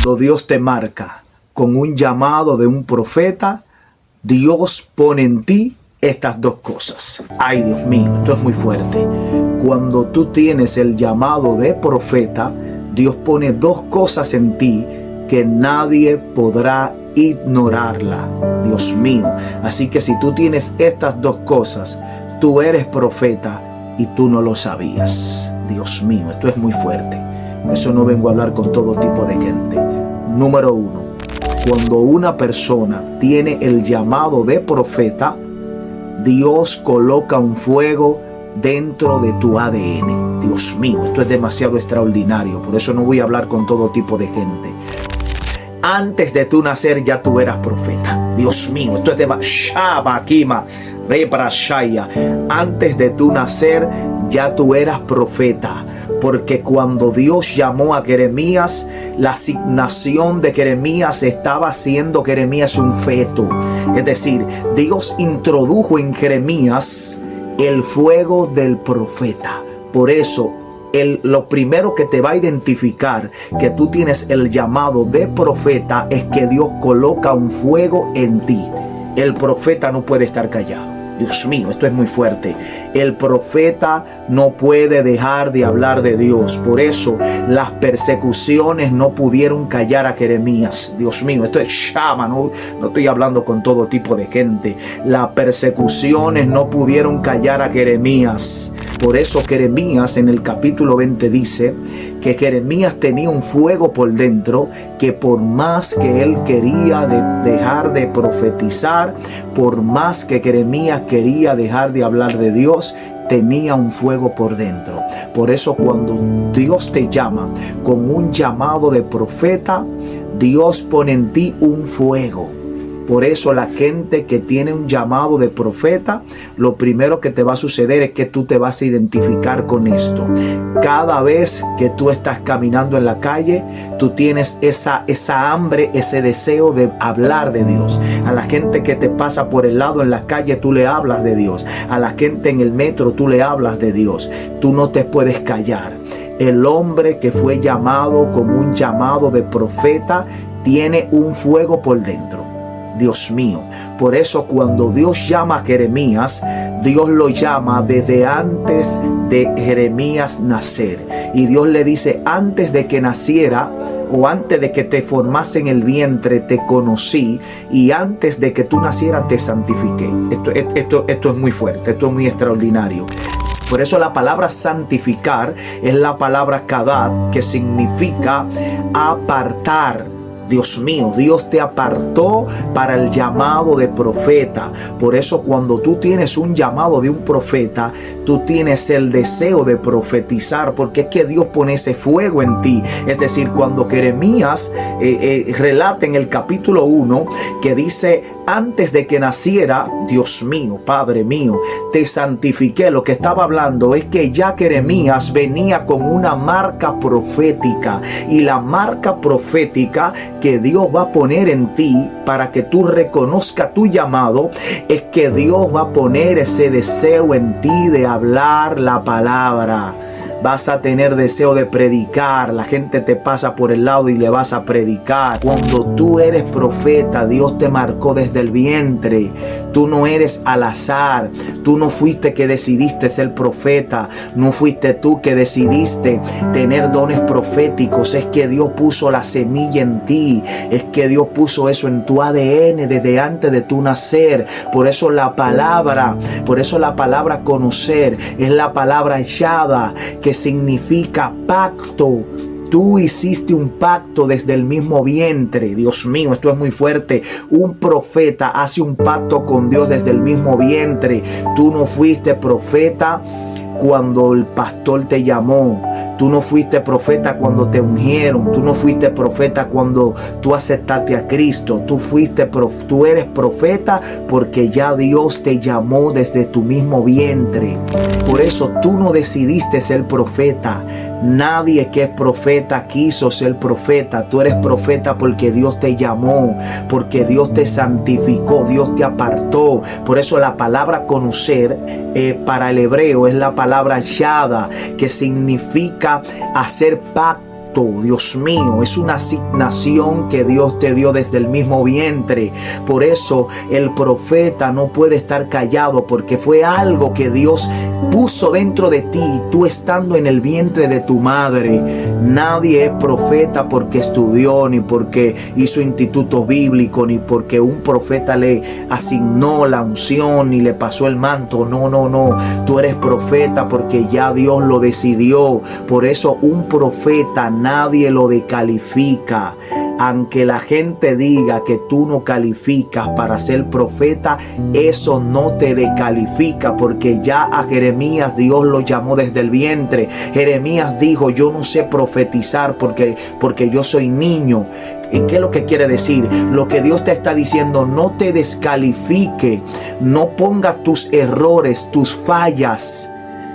Cuando Dios te marca con un llamado de un profeta, Dios pone en ti estas dos cosas. Ay, Dios mío, esto es muy fuerte. Cuando tú tienes el llamado de profeta, Dios pone dos cosas en ti que nadie podrá ignorarla. Dios mío. Así que si tú tienes estas dos cosas, tú eres profeta y tú no lo sabías. Dios mío, esto es muy fuerte. Eso no vengo a hablar con todo tipo de gente. Número uno, cuando una persona tiene el llamado de profeta, Dios coloca un fuego dentro de tu ADN. Dios mío, esto es demasiado extraordinario. Por eso no voy a hablar con todo tipo de gente. Antes de tú nacer ya tú eras profeta. Dios mío, esto es de Shabakima, Rebrashaya. Antes de tú nacer ya tú eras profeta. Porque cuando Dios llamó a Jeremías, la asignación de Jeremías estaba haciendo Jeremías un feto. Es decir, Dios introdujo en Jeremías el fuego del profeta. Por eso, lo primero que te va a identificar que tú tienes el llamado de profeta es que Dios coloca un fuego en ti. El profeta no puede estar callado. Dios mío, esto es muy fuerte. El profeta no puede dejar de hablar de Dios. Por eso las persecuciones no pudieron callar a Jeremías. Dios mío, esto es Shama, no estoy hablando con todo tipo de gente. Las persecuciones no pudieron callar a Jeremías. Por eso Jeremías en el capítulo 20 dice que Jeremías tenía un fuego por dentro, que por más que él quería dejar de profetizar, por más que Jeremías quería dejar de hablar de Dios, tenía un fuego por dentro. Por eso cuando Dios te llama con un llamado de profeta, Dios pone en ti un fuego. Por eso la gente que tiene un llamado de profeta, lo primero que te va a suceder es que tú te vas a identificar con esto. Cada vez que tú estás caminando en la calle, tú tienes esa hambre, ese deseo de hablar de Dios. A la gente que te pasa por el lado en la calle, tú le hablas de Dios. A la gente en el metro, tú le hablas de Dios. Tú no te puedes callar. El hombre que fue llamado con un llamado de profeta tiene un fuego por dentro. Dios mío. Por eso cuando Dios llama a Jeremías, Dios lo llama desde antes de Jeremías nacer. Y Dios le dice, antes de que naciera o antes de que te formase en el vientre, te conocí, y antes de que tú nacieras te santifiqué. Esto es muy fuerte, esto es muy extraordinario. Por eso la palabra santificar es la palabra kadat, que significa apartar. Dios mío, Dios te apartó para el llamado de profeta. Por eso cuando tú tienes un llamado de un profeta, tú tienes el deseo de profetizar, porque es que Dios pone ese fuego en ti. Es decir, cuando Jeremías relata en el capítulo 1 que dice, antes de que naciera, Dios mío, Padre mío, te santifiqué. Lo que estaba hablando es que ya Jeremías venía con una marca profética, y la marca profética que Dios va a poner en ti para que tú reconozcas tu llamado es que Dios va a poner ese deseo en ti de hablar la palabra. Vas a tener deseo de predicar. La gente te pasa por el lado y le vas a predicar. Cuando tú eres profeta, Dios te marcó desde el vientre. Tú no eres al azar. Tú no fuiste que decidiste ser profeta. No fuiste tú que decidiste tener dones proféticos. Es que Dios puso la semilla en ti. Es que Dios puso eso en tu ADN desde antes de tu nacer. Por eso la palabra conocer es la palabra Yada, que significa pacto. Tú hiciste un pacto desde el mismo vientre. Dios mío, esto es muy fuerte. Un profeta hace un pacto con Dios desde el mismo vientre. Tú no fuiste profeta cuando el pastor te llamó. Tú no fuiste profeta cuando te ungieron. Tú no fuiste profeta cuando tú aceptaste a Cristo. Tú eres profeta porque ya Dios te llamó desde tu mismo vientre. Por eso tú no decidiste ser profeta. Nadie que es profeta quiso ser profeta. Tú eres profeta porque Dios te llamó, porque Dios te santificó, Dios te apartó. Por eso la palabra conocer para el hebreo es la palabra yada, que significa hacer pacto instituto, Dios mío, es una asignación que Dios te dio desde el mismo vientre. Por eso el profeta no puede estar callado, porque fue algo que Dios puso dentro de ti, tú estando en el vientre de tu madre. Nadie es profeta porque estudió, ni porque hizo instituto bíblico, ni porque un profeta le asignó la unción ni le pasó el manto. No, no, no. Tú eres profeta porque ya Dios lo decidió. Por eso un profeta nadie lo descalifica. Aunque la gente diga que tú no calificas para ser profeta, eso no te descalifica, porque ya a Jeremías Dios lo llamó desde el vientre. Jeremías dijo: yo no sé profetizar porque yo soy niño. ¿Y qué es lo que quiere decir? Lo que Dios te está diciendo: no te descalifique, no ponga tus errores, tus fallas,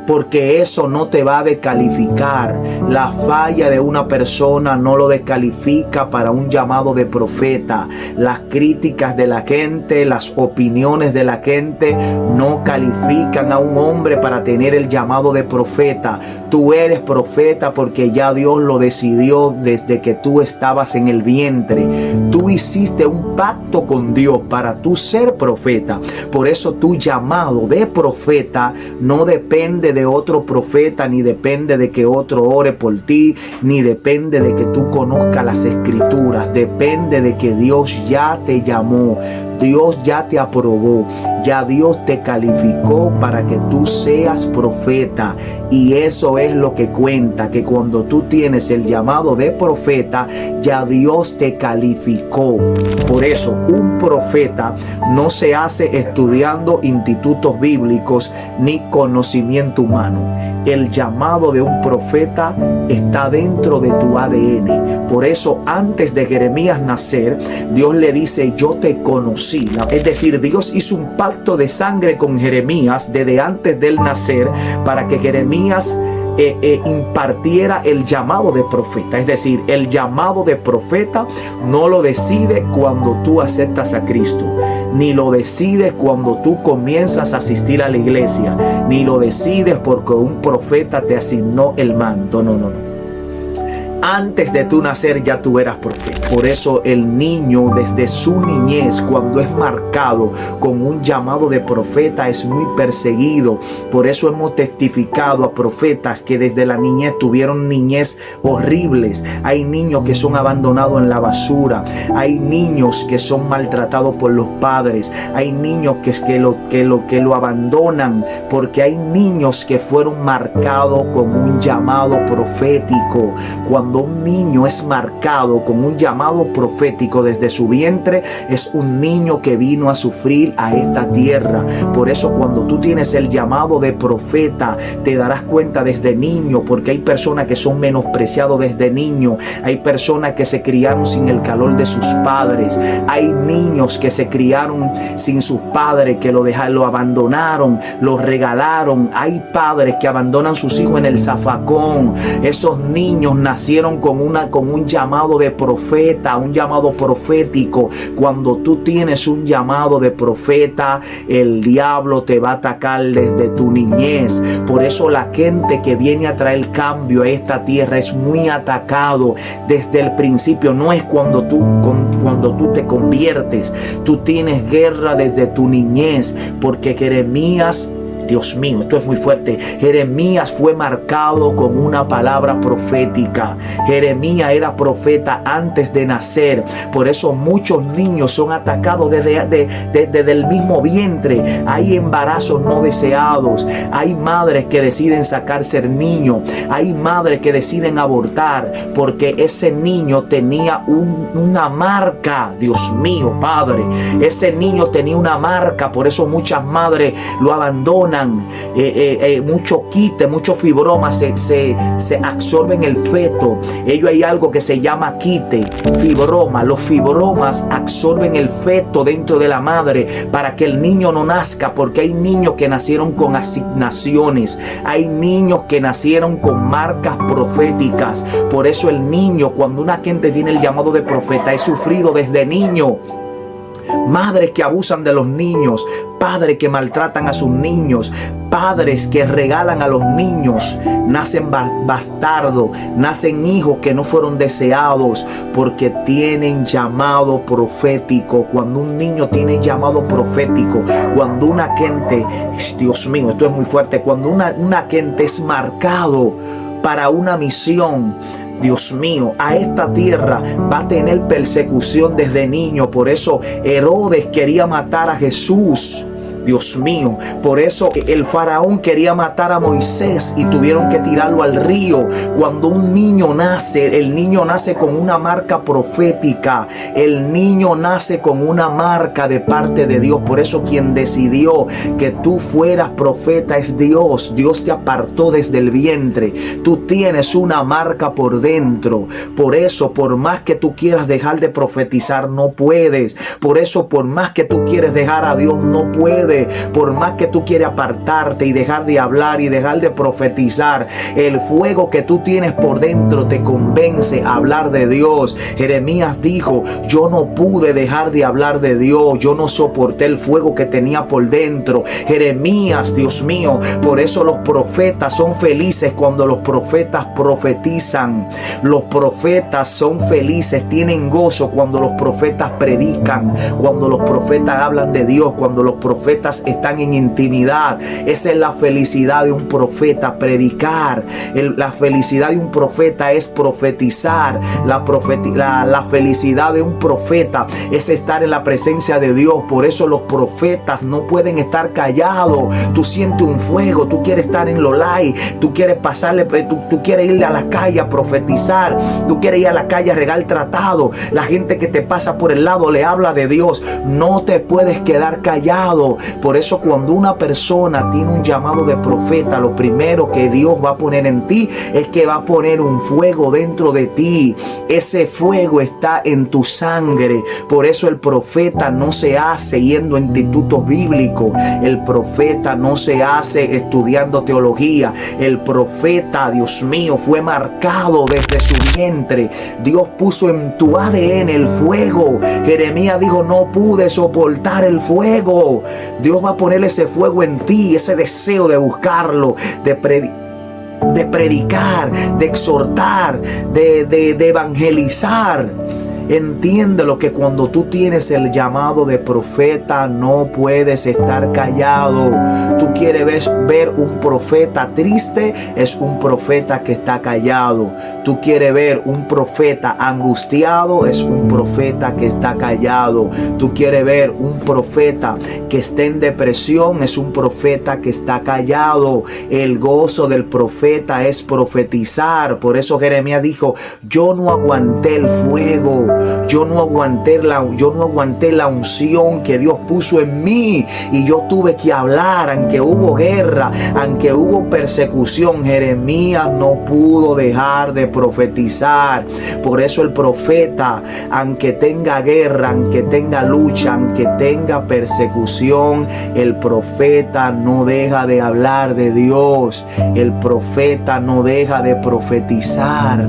porque eso no te va a descalificar. La falla de una persona no lo descalifica para un llamado de profeta. Las críticas de la gente, las opiniones de la gente no califican a un hombre para tener el llamado de profeta. Tú eres profeta porque ya Dios lo decidió desde que tú estabas en el vientre. Tú hiciste un pacto con Dios para tú ser profeta. Por eso tu llamado de profeta no depende de otro profeta, ni depende de que otro ore por ti, ni depende de que tú conozcas las escrituras. Depende de que Dios ya te llamó, Dios ya te aprobó, ya Dios te calificó para que tú seas profeta. Y eso es lo que cuenta, que cuando tú tienes el llamado de profeta, ya Dios te calificó. Por eso un profeta no se hace estudiando institutos bíblicos ni conocimiento humano. El llamado de un profeta está dentro de tu ADN. Por eso antes de Jeremías nacer, Dios le dice: yo te conocí. Es decir, Dios hizo un pacto de sangre con Jeremías desde antes de él nacer, para que Jeremías impartiera el llamado de profeta. Es decir, el llamado de profeta no lo decide cuando tú aceptas a Cristo, ni lo decides cuando tú comienzas a asistir a la iglesia, ni lo decides porque un profeta te asignó el manto. No, no, no. Antes de tu nacer ya tú eras profeta. Por eso el niño desde su niñez, cuando es marcado con un llamado de profeta, es muy perseguido. Por eso hemos testificado a profetas que desde la niñez tuvieron niñez horribles. Hay niños que son abandonados en la basura. Hay niños que son maltratados por los padres. Hay niños que lo abandonan, porque hay niños que fueron marcados con un llamado profético. Cuando un niño es marcado con un llamado profético desde su vientre, es un niño que vino a sufrir a esta tierra. Por eso cuando tú tienes el llamado de profeta, te darás cuenta desde niño, porque hay personas que son menospreciados desde niño. Hay personas que se criaron sin el calor de sus padres. Hay niños que se criaron sin sus padres, que lo abandonaron, lo regalaron. Hay padres que abandonan sus hijos en el zafacón. Esos niños nacieron con un llamado de profeta, un llamado profético. Cuando tú tienes un llamado de profeta, el diablo te va a atacar desde tu niñez. Por eso la gente que viene a traer cambio a esta tierra es muy atacado desde el principio. No es cuando tú te conviertes. Tú tienes guerra desde tu niñez, porque Jeremías, Dios mío, esto es muy fuerte. Jeremías fue marcado con una palabra profética. Jeremías era profeta antes de nacer. Por eso muchos niños son atacados desde el mismo vientre. Hay embarazos no deseados. Hay madres que deciden sacarse el niño. Hay madres que deciden abortar porque ese niño tenía una marca. Dios mío, Padre. Ese niño tenía una marca. Por eso muchas madres lo abandonan. Mucho quite, mucho fibroma se absorbe en el feto. Hay algo que se llama quite, fibroma. Los fibromas absorben el feto dentro de la madre para que el niño no nazca, porque hay niños que nacieron con asignaciones, hay niños que nacieron con marcas proféticas. Por eso el niño, cuando una gente tiene el llamado de profeta, es sufrido desde niño. madres que abusan de los niños, padres que maltratan a sus niños, padres que regalan a los niños. Nacen bastardos, nacen hijos que no fueron deseados porque tienen llamado profético. Cuando un niño tiene llamado profético, cuando una gente, Dios mío, esto es muy fuerte, cuando una gente es marcado para una misión, Dios mío, a esta tierra va a tener persecución desde niño. Por eso Herodes quería matar a Jesús. Dios mío, por eso el faraón quería matar a Moisés y tuvieron que tirarlo al río. Cuando un niño nace, el niño nace con una marca profética. El niño nace con una marca de parte de Dios. Por eso quien decidió que tú fueras profeta es Dios. Dios te apartó desde el vientre. Tú tienes una marca por dentro. Por eso, por más que tú quieras dejar de profetizar, no puedes. Por eso, por más que tú quieres dejar a Dios, no puedes. Por más que tú quieras apartarte y dejar de hablar y dejar de profetizar, el fuego que tú tienes por dentro te convence a hablar de Dios. Jeremías dijo: yo no pude dejar de hablar de Dios, yo no soporté el fuego que tenía por dentro. Jeremías, Dios mío, por eso los profetas son felices cuando los profetas profetizan. Los profetas son felices, tienen gozo cuando los profetas predican, cuando los profetas hablan de Dios, cuando los profetas están en intimidad. Esa es la felicidad de un profeta, predicar. La felicidad de un profeta es profetizar. La felicidad de un profeta es estar en la presencia de Dios. Por eso los profetas no pueden estar callados. Tú sientes un fuego, tú quieres estar en lo live, tú quieres pasarle, tú quieres ir a la calle a profetizar, tú quieres ir a la calle a regar tratado. La gente que te pasa por el lado le habla de Dios. No te puedes quedar callado. Por eso cuando una persona tiene un llamado de profeta, lo primero que Dios va a poner en ti es que va a poner un fuego dentro de ti. Ese fuego está en tu sangre. Por eso el profeta no se hace yendo a institutos bíblicos. El profeta no se hace estudiando teología. El profeta, Dios mío, fue marcado desde su vientre. Dios puso en tu ADN el fuego. Jeremías dijo: no pude soportar el fuego. Dios va a poner ese fuego en ti, ese deseo de buscarlo, de predicar, de exhortar, de evangelizar. Entiéndelo, que cuando tú tienes el llamado de profeta no puedes estar callado. Tú quieres ver un profeta triste, es un profeta que está callado. Tú quieres ver un profeta angustiado, es un profeta que está callado. Tú quieres ver un profeta que está en depresión, es un profeta que está callado. El gozo del profeta es profetizar. Por eso Jeremías dijo: yo no aguanté el fuego. Yo no aguanté la unción que Dios puso en mí, y yo tuve que hablar, aunque hubo guerra, aunque hubo persecución. Jeremías no pudo dejar de profetizar. Por eso el profeta, aunque tenga guerra, aunque tenga lucha, aunque tenga persecución, el profeta no deja de hablar de Dios. El profeta no deja de profetizar.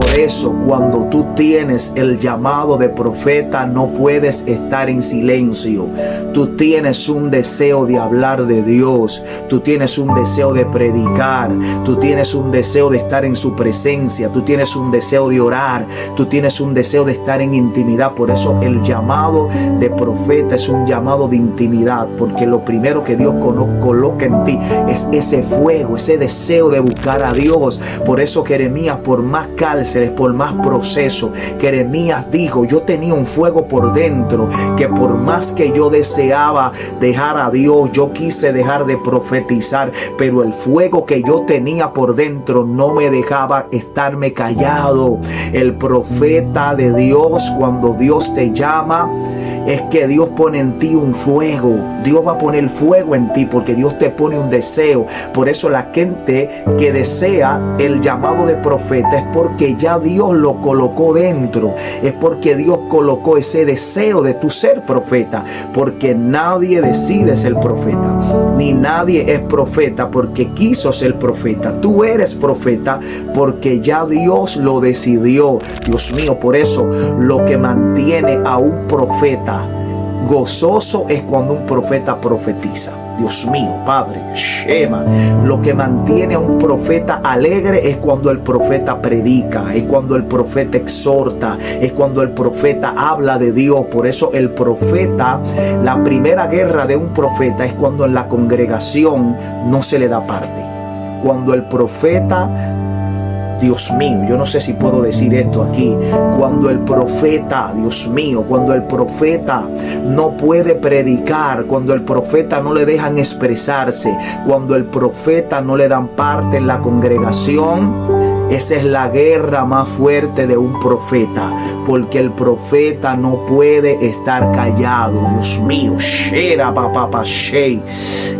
Por eso, cuando tú tienes el llamado de profeta, no puedes estar en silencio. Tú tienes un deseo de hablar de Dios. Tú tienes un deseo de predicar. Tú tienes un deseo de estar en su presencia. Tú tienes un deseo de orar. Tú tienes un deseo de estar en intimidad. Por eso el llamado de profeta es un llamado de intimidad. Porque lo primero que Dios coloca en ti es ese fuego, ese deseo de buscar a Dios. Por eso Jeremías, por más cárceles, por más proceso, Jeremías dijo: yo tenía un fuego por dentro que por más que yo deseaba dejar a Dios, yo quise dejar de profetizar, pero el fuego que yo tenía por dentro no me dejaba estarme callado. El profeta de Dios, cuando Dios te llama, es que Dios pone en ti un fuego. Dios va a poner fuego en ti porque Dios te pone un deseo. Por eso la gente que desea el llamado de profeta es porque ya Dios lo colocó dentro. Es porque Dios colocó ese deseo de tu ser profeta. Porque nadie decide ser profeta, ni nadie es profeta porque quiso ser profeta. Tú eres profeta porque ya Dios lo decidió. Dios mío, por eso lo que mantiene a un profeta Gozoso es cuando un profeta profetiza. Dios mío, Padre, Shema. Lo que mantiene a un profeta alegre es cuando el profeta predica, es cuando el profeta exhorta, es cuando el profeta habla de Dios. Por eso el profeta, la primera guerra de un profeta es cuando en la congregación no se le da parte. Cuando el profeta, Dios mío, yo no sé si puedo decir esto aquí, cuando el profeta, Dios mío, cuando el profeta no puede predicar, cuando el profeta no le dejan expresarse, cuando el profeta no le dan parte en la congregación, esa es la guerra más fuerte de un profeta, porque el profeta no puede estar callado. Dios mío,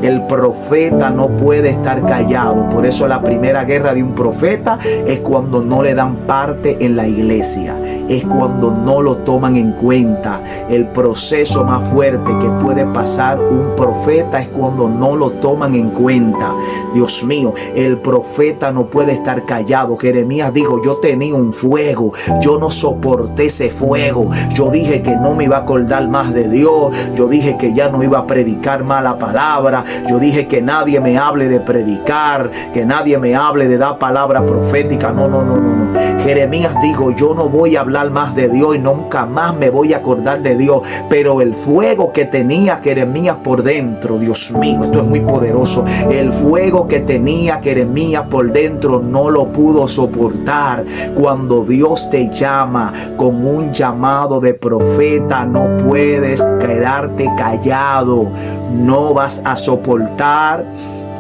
el profeta no puede estar callado. Por eso la primera guerra de un profeta es cuando no le dan parte en la iglesia, es cuando no lo toman en cuenta. El proceso más fuerte que puede pasar un profeta es cuando no lo toman en cuenta. Dios mío, el profeta no puede estar callado. Jeremías dijo: yo tenía un fuego, yo no soporté ese fuego, yo dije que no me iba a acordar más de Dios, yo dije que ya no iba a predicar mala palabra, yo dije que nadie me hable de predicar, que nadie me hable de dar palabra profética. No. Jeremías dijo: yo no voy a hablar más de Dios y nunca más me voy a acordar de Dios. Pero el fuego que tenía Jeremías por dentro, Dios mío, esto es muy poderoso, el fuego que tenía Jeremías por dentro no lo pudo soportar. Cuando Dios te llama con un llamado de profeta, no puedes quedarte callado, no vas a soportar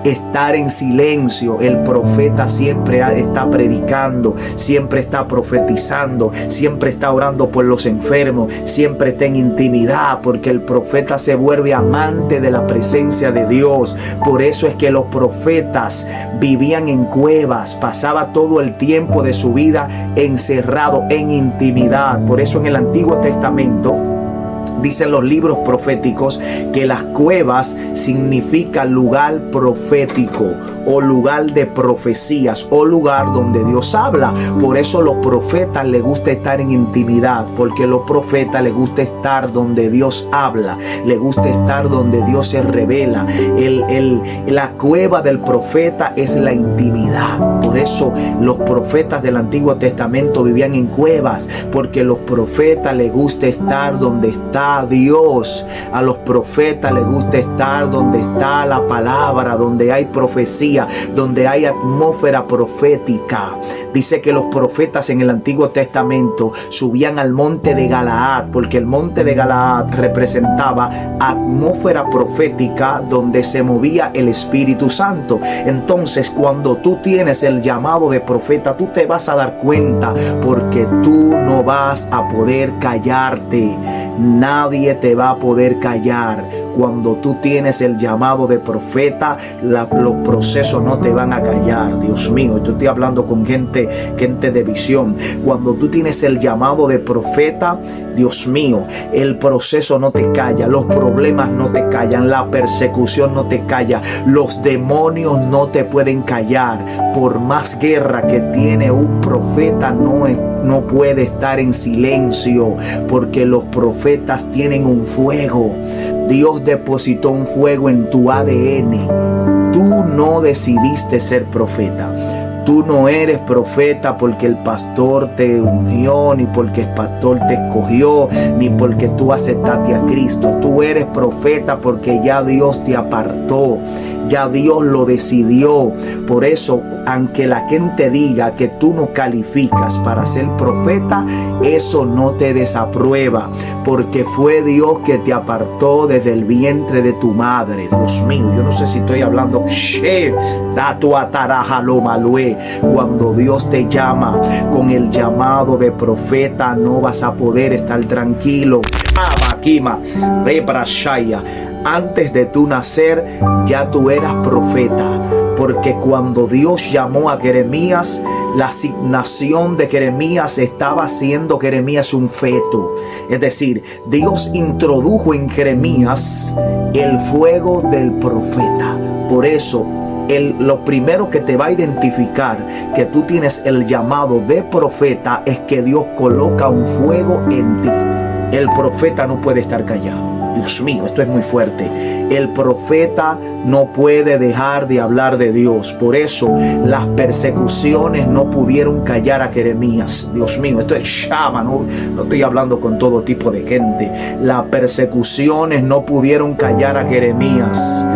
estar en silencio. El profeta siempre está predicando, siempre está profetizando, siempre está orando por los enfermos, siempre está en intimidad, porque el profeta se vuelve amante de la presencia de Dios. Por eso es que los profetas vivían en cuevas, pasaba todo el tiempo de su vida encerrado en intimidad. Por eso en el Antiguo Testamento dicen los libros proféticos que las cuevas significan lugar profético o lugar de profecías o lugar donde Dios habla. Por eso los profetas les gusta estar en intimidad, porque los profetas les gusta estar donde Dios habla, les gusta estar donde Dios se revela. La cueva del profeta es la intimidad. Por eso los profetas del Antiguo Testamento vivían en cuevas, porque a los profetas les gusta estar donde está Dios. A los profetas les gusta estar donde está la palabra, donde hay profecía, donde hay atmósfera profética. Dice que los profetas en el Antiguo Testamento subían al monte de Galaad, porque el monte de Galaad representaba atmósfera profética donde se movía el Espíritu Santo. Entonces, cuando tú tienes el llamado de profeta, tú te vas a dar cuenta, porque tú no vas a poder callarte. Nadie te va a poder callar. Cuando tú tienes el llamado de profeta, los procesos no te van a callar. Dios mío, yo estoy hablando con gente de visión. Cuando tú tienes el llamado de profeta, Dios mío, el proceso no te calla, los problemas no te callan, la persecución no te calla, los demonios no te pueden callar. Por más guerra que tiene un profeta, no puede estar en silencio, porque los profetas tienen un fuego. Dios depositó un fuego en tu ADN. Tú no decidiste ser profeta. Tú no eres profeta porque el pastor te ungió, ni porque el pastor te escogió, ni porque tú aceptaste a Cristo. Tú eres profeta porque ya Dios te apartó, ya Dios lo decidió. Por eso, aunque la gente diga que tú no calificas para ser profeta, eso no te desaprueba, porque fue Dios que te apartó desde el vientre de tu madre. Dios mío, yo no sé si estoy hablando. Cuando Dios te llama con el llamado de profeta, no vas a poder estar tranquilo. Antes de tu nacer, ya tú eras profeta, porque cuando Dios llamó a Jeremías, la asignación de Jeremías estaba haciendo Jeremías un feto. Es decir, Dios introdujo en Jeremías el fuego del profeta. Por eso, lo primero que te va a identificar que tú tienes el llamado de profeta es que Dios coloca un fuego en ti. El profeta no puede estar callado. Dios mío, esto es muy fuerte. El profeta no puede dejar de hablar de Dios. Por eso las persecuciones no pudieron callar a Jeremías. Dios mío, esto es Shama, no estoy hablando con todo tipo de gente. Las persecuciones no pudieron callar a Jeremías.